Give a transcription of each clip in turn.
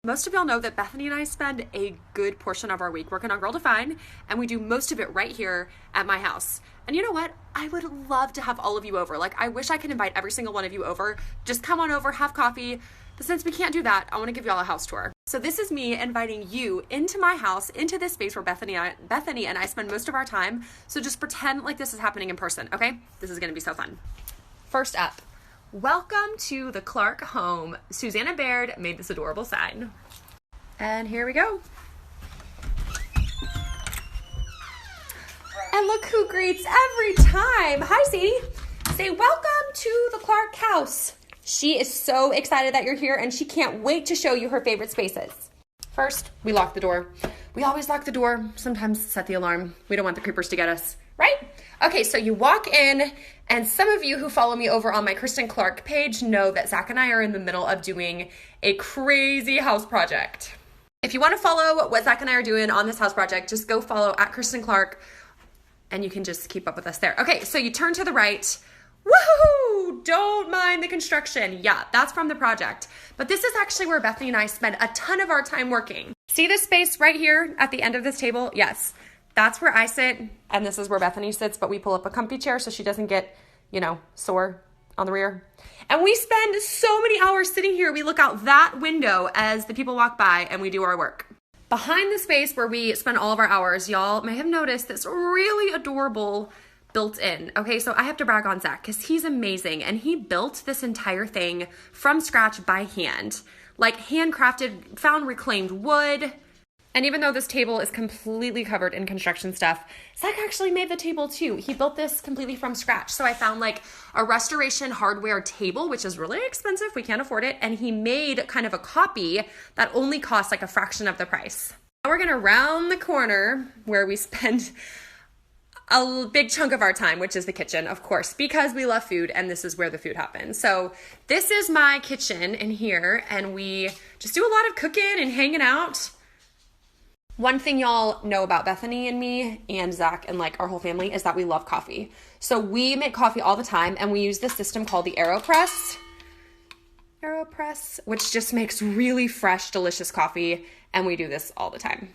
Most of y'all know that Bethany and I spend a good portion of our week working on Girl Defined, and we do most of it right here at my house. And you know what? I would love to have all of you over. Like, I wish I could invite every single one of you over. Just come on over, have coffee. But since we can't do that, I want to give y'all a house tour. So this is me inviting you into my house, into this space where Bethany and I spend most of our time. So just pretend like this is happening in person, okay? This is going to be so fun. First up, welcome to the Clark home. Susanna Baird made this adorable sign. And here we go. And look who greets every time. Hi, Sadie. Say welcome to the Clark house. She is so excited that you're here and she can't wait to show you her favorite spaces. First, we lock the door. We always lock the door, sometimes set the alarm. We don't want the creepers to get us, right? Okay, so you walk in, and some of you who follow me over on my Kristen Clark page know that Zach and I are in the middle of doing a crazy house project. If you want to follow what Zach and I are doing on this house project, just go follow at Kristen Clark, and you can just keep up with us there. Okay, so you turn to the right. Woohoo! Don't mind the construction. Yeah, that's from the project. But this is actually where Bethany and I spend a ton of our time working. See this space right here at the end of this table? Yes. That's where I sit, and this is where Bethany sits, but we pull up a comfy chair so she doesn't get, sore on the rear. And we spend so many hours sitting here. We look out that window as the people walk by and we do our work. Behind the space where we spend all of our hours, y'all may have noticed this really adorable built in. Okay, so I have to brag on Zach because he's amazing, and he built this entire thing from scratch by hand, like handcrafted, found reclaimed wood. And even though this table is completely covered in construction stuff, Zach actually made the table too. He built this completely from scratch. So I found like a restoration hardware table, which is really expensive. We can't afford it. And he made kind of a copy that only costs like a fraction of the price. Now we're gonna round the corner where we spend a big chunk of our time, which is the kitchen, of course, because we love food and this is where the food happens. So this is my kitchen in here, and we just do a lot of cooking and hanging out. One thing y'all know about Bethany and me and Zach and like our whole family is that we love coffee. So we make coffee all the time, and we use this system called the AeroPress, which just makes really fresh, delicious coffee. And we do this all the time.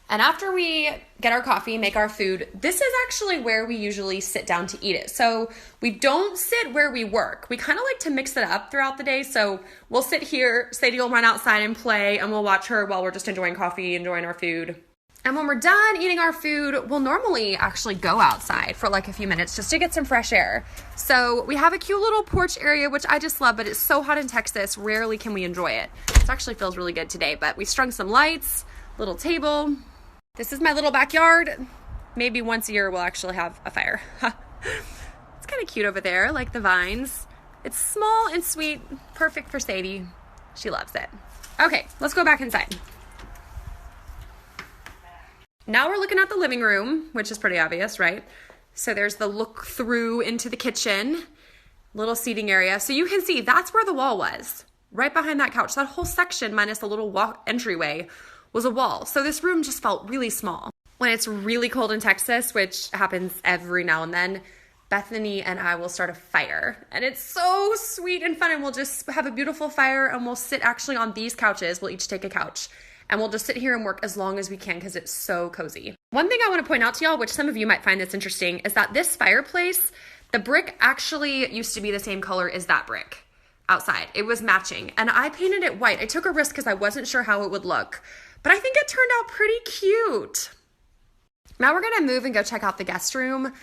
And after we get our coffee, make our food, this is actually where we usually sit down to eat it. So we don't sit where we work. We kind of like to mix it up throughout the day. So we'll sit here, Sadie will run outside and play, and we'll watch her while we're just enjoying coffee, enjoying our food. And when we're done eating our food, we'll normally actually go outside for like a few minutes just to get some fresh air. So we have a cute little porch area, which I just love, but it's so hot in Texas, rarely can we enjoy it. It actually feels really good today, but we strung some lights, little table. This is my little backyard. Maybe once a year we'll actually have a fire. It's kind of cute over there, like the vines. It's small and sweet, perfect for Sadie. She loves it. Okay, let's go back inside. Now we're looking at the living room, which is pretty obvious, right? So there's the look through into the kitchen, little seating area. So you can see that's where the wall was, right behind that couch. That whole section minus the little entryway was a wall. So this room just felt really small. When it's really cold in Texas, which happens every now and then, Bethany and I will start a fire. And it's so sweet and fun. And we'll just have a beautiful fire, and we'll sit actually on these couches. We'll each take a couch, and we'll just sit here and work as long as we can because it's so cozy. One thing I want to point out to y'all, which some of you might find this interesting, is that this fireplace, the brick actually used to be the same color as that brick outside. It was matching, and I painted it white. I took a risk because I wasn't sure how it would look. But I think it turned out pretty cute. Now we're gonna move and go check out the guest room.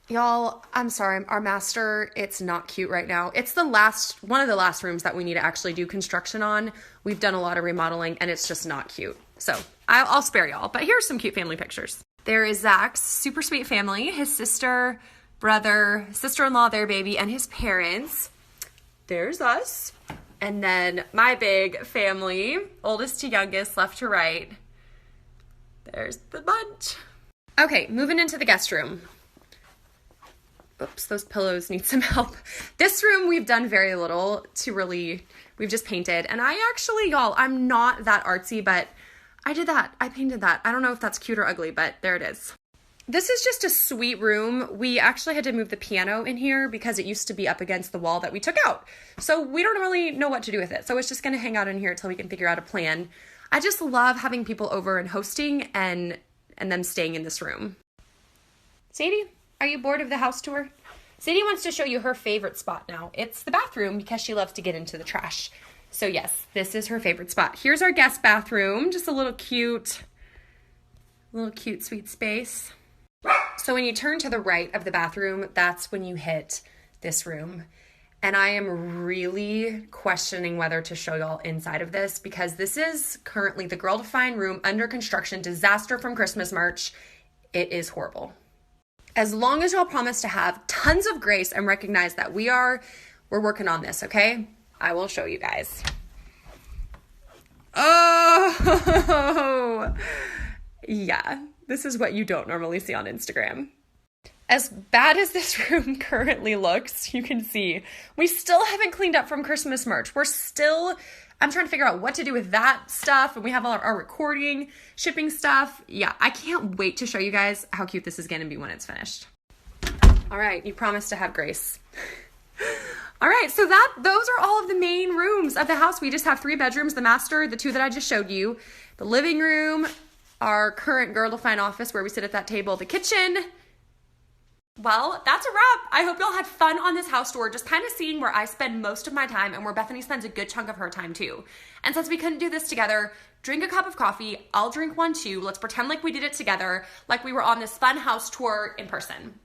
Y'all, I'm sorry, our master, it's not cute right now. It's one of the last rooms that we need to actually do construction on. We've done a lot of remodeling and it's just not cute. So I'll spare y'all, but here's some cute family pictures. There is Zach's super sweet family, his sister, brother, sister-in-law, their baby, and his parents. There's us. And then my big family, oldest to youngest, left to right. There's the bunch. Okay, moving into the guest room. Oops, those pillows need some help. This room we've done very little we've just painted. And I actually, y'all, I'm not that artsy, but I did that. I painted that. I don't know if that's cute or ugly, but there it is. This is just a sweet room. We actually had to move the piano in here because it used to be up against the wall that we took out. So we don't really know what to do with it. So it's just going to hang out in here until we can figure out a plan. I just love having people over and hosting and them staying in this room. Sadie, are you bored of the house tour? Sadie wants to show you her favorite spot now. It's the bathroom because she loves to get into the trash. So yes, this is her favorite spot. Here's our guest bathroom. Just a little cute, sweet space. So when you turn to the right of the bathroom, that's when you hit this room. And I am really questioning whether to show y'all inside of this because this is currently the Girl Defined room under construction, disaster from Christmas merch. It is horrible. As long as y'all promise to have tons of grace and recognize that we're working on this, okay? I will show you guys. Oh, yeah. This is what you don't normally see on Instagram. As bad as this room currently looks, you can see we still haven't cleaned up from Christmas merch. I'm trying to figure out what to do with that stuff. And we have all our recording, shipping stuff. Yeah, I can't wait to show you guys how cute this is going to be when it's finished. All right, you promised to have grace. All right, so those are all of the main rooms of the house. We just have 3 bedrooms, the master, the 2 that I just showed you, the living room, our current Girl Defined office where we sit at that table, the kitchen. Well, that's a wrap. I hope y'all had fun on this house tour, just kind of seeing where I spend most of my time and where Bethany spends a good chunk of her time too. And since we couldn't do this together, drink a cup of coffee. I'll drink one too. Let's pretend like we did it together, like we were on this fun house tour in person.